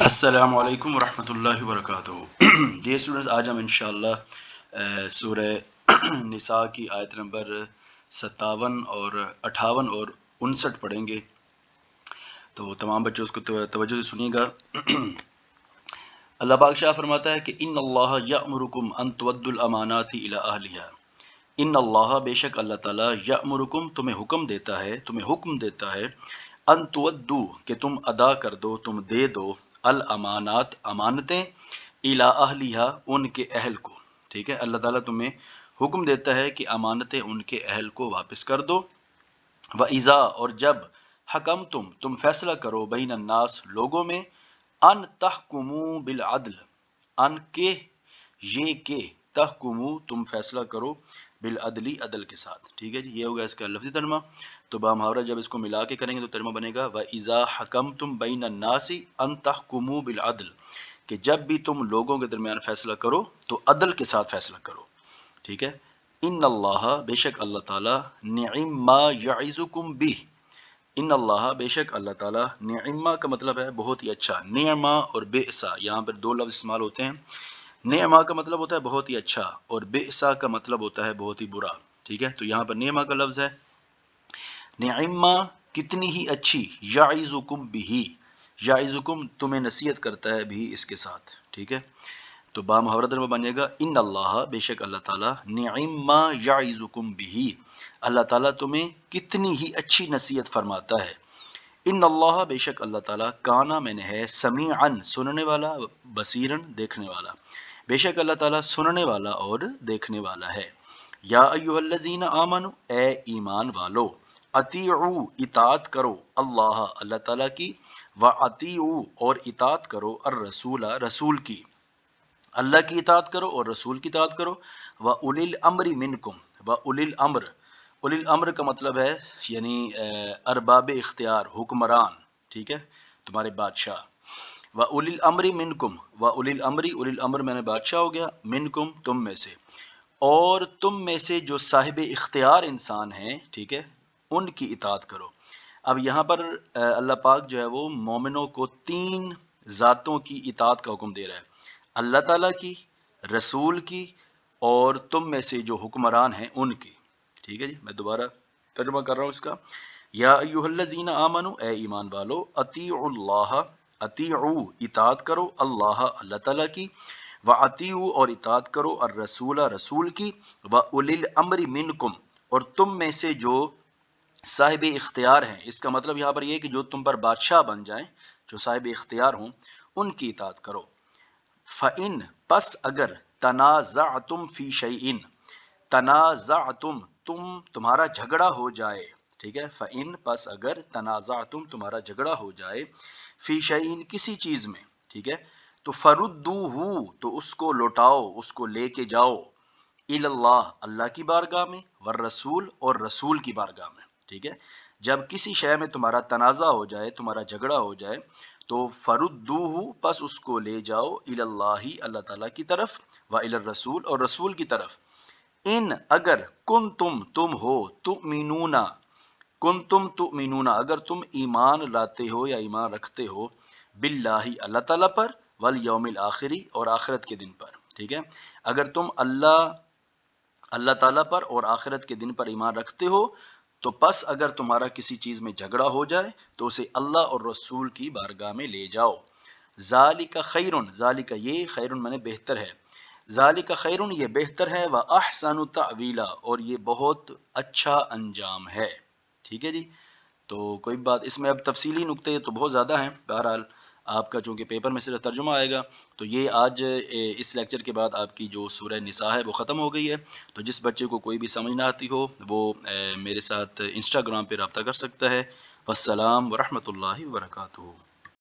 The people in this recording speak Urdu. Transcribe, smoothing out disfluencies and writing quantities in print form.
السلام علیکم ورحمۃ اللہ وبرکاتہ. ڈیئر اسٹوڈنٹس، آج ہم انشاءاللہ سورہ نساء کی آیت نمبر 57 اور 58 اور 59 پڑھیں گے. تو تمام بچے اس کو توجہ سے سنیے گا. اللہ پاک شاہ فرماتا ہے کہ ان اللہ یأمرکم ان تودوا الامانات الی اہلھا. ان اللہ، بے شک اللہ تعالیٰ، یأمرکم، تمہیں حکم دیتا ہے ان تودو، کہ تم ادا کر دو، تم دے دو، الامانات، امانتیں، الی اہلھا، ان کے اہل کو. ٹھیک ہے، اللہ تعالیٰ تمہیں حکم دیتا ہے کہ امانتیں ان کے اہل کو واپس کر دو. وَإِذَا، اور جب، حکم تم فیصلہ کرو، بین الناس، لوگوں میں، ان تحکموا بالعدل، ان کے، یہ کہ، تحکموا، تم فیصلہ کرو، بالعدلی، عدل کے ساتھ. ٹھیک ہے جی، یہ ہوگا اس کا لفظی ترجمہ. تو بامحاورہ جب اس کو ملا کے کریں گے تو ترجمہ بنے گا وَإِذَا حَكَمْتُمْ بَيْنَ النَّاسِ أَن تَحْكُمُوا بِالْعَدْلِ، کہ جب بھی تم لوگوں کے درمیان فیصلہ کرو تو عدل کے ساتھ فیصلہ کرو. ٹھیک ہے. ان اللہ، بے شک اللہ تعالیٰ، نعم ما یعظکم بہ. ان اللہ، بے شک اللہ تعالیٰ، نعمہ کا مطلب ہے بہت ہی اچھا. نعمہ اور بئسا، یہاں پر دو لفظ استعمال ہوتے ہیں. نعمہ کا مطلب ہوتا ہے بہت ہی اچھا، اور بئسا کا مطلب ہوتا ہے بہت ہی برا. ٹھیک ہے، تو یہاں پر نعمہ کا لفظ ہے. نعمہ، کتنی ہی اچھی، یعظکم بہ، یعظکم، تمہیں نصیحت کرتا ہے، بھی، اس کے ساتھ. ٹھیک ہے، تو با محاورہ ترجمہ بنے گا ان اللہ، بے شک اللہ تعالیٰ، نعم ما یعظکم بہ، اللہ تعالیٰ تمہیں کتنی ہی اچھی نصیحت فرماتا ہے. ان اللہ، بے شک اللہ تعالیٰ، کانا، میں نے ہے، سمیعن، سننے والا، بصیرن، دیکھنے والا. بے شک اللہ تعالیٰ سننے والا اور دیکھنے والا ہے. یا ایھا الذین آمنوا، اے ایمان والو، اطیعوا، اطاعت کرو، اللہ، اللہ تعالیٰ کی، واطیعوا، اور اطاعت کرو، الرسول، رسول کی. اللہ کی اطاعت کرو اور رسول کی اطاعت کرو. وَأُولِي الْأَمْرِ مِنْكُمْ، وَأُولِي الْأَمْرِ، اولی الامر کا مطلب ہے یعنی ارباب اختیار، حکمران. ٹھیک ہے، تمہارے بادشاہ. وَأُولِي الْأَمْرِ مِنْكُمْ، وَأُولِي الْأَمْرِ، اولی الامر میں نے بادشاہ ہو گیا، منکم، تم میں سے، اور تم میں سے جو صاحب اختیار انسان ہیں، ٹھیک ہے، ان کی اطاعت کرو. اب یہاں پر اللہ پاک جو ہے وہ مومنوں کو 3 ذاتوں کی اطاعت کا حکم دے رہا ہے: اللہ تعالیٰ کی، رسول کی، اور تم میں سے جو حکمران ہیں ان کی. ٹھیک ہے جی، میں دوبارہ ترجمہ کر رہا ہوں اس کا. یا ایھا الذین آمنوا، اے ایمان والو، اطیعوا اللہ، اطیعوا، اطاعت کرو، اللہ، اللہ تعالیٰ کی، واطیعوا، اور اطاعت کرو، الرسول، رسول کی، واولی الامر منکم، اور تم میں سے جو صاحب اختیار ہیں. اس کا مطلب یہاں پر یہ ہے کہ جو تم پر بادشاہ بن جائیں، جو صاحب اختیار ہوں، ان کی اطاعت کرو. فَإِن، پس اگر، تنازعتم فی شیئن، تنازعتم، تمہارا جھگڑا ہو جائے. ٹھیک ہے، فَإِن، پس اگر، تنازعتم، تمہارا جھگڑا ہو جائے، فی شیئن، کسی چیز میں. ٹھیک ہے، تو فردوہ، تو اس کو لوٹاؤ، اس کو لے کے جاؤ، الی اللہ، اللہ کی بارگاہ میں، والرسول، اور رسول کی بارگاہ میں. ٹھیک ہے، جب کسی شے میں تمہارا تنازع ہو جائے، تمہارا جھگڑا ہو جائے، تو فردوہ، پس اس کو لے جاؤ، الی اللہ، اللہ تعالیٰ کی طرف، والی الرسول، اور رسول کی طرف. ان، اگر، تم ہو، تؤمنون، تؤمنون، اگر تم ایمان لاتے ہو یا ایمان رکھتے ہو، باللہ، اللہ تعالیٰ پر، والیوم الآخری، اور آخرت کے دن پر. ٹھیک ہے، اگر تم اللہ تعالیٰ پر اور آخرت کے دن پر ایمان رکھتے ہو، تو پس اگر تمہارا کسی چیز میں جھگڑا ہو جائے تو اسے اللہ اور رسول کی بارگاہ میں لے جاؤ. ذالک خیرن، ذالک، یہ، خیرن میں نے بہتر ہے، ذالک خیرن، یہ بہتر ہے، واحسن تأویلا، اور یہ بہت اچھا انجام ہے. ٹھیک ہے جی، تو کوئی بات اس میں اب تفصیلی نکتے تو بہت زیادہ ہیں. بہرحال آپ کا چونکہ پیپر میں صرف ترجمہ آئے گا، تو یہ آج اس لیکچر کے بعد آپ کی جو سورہ نساء ہے وہ ختم ہو گئی ہے. تو جس بچے کو کوئی بھی سمجھ نہ آتی ہو وہ میرے ساتھ انسٹاگرام پہ رابطہ کر سکتا ہے. والسلام ورحمۃ اللہ وبرکاتہ.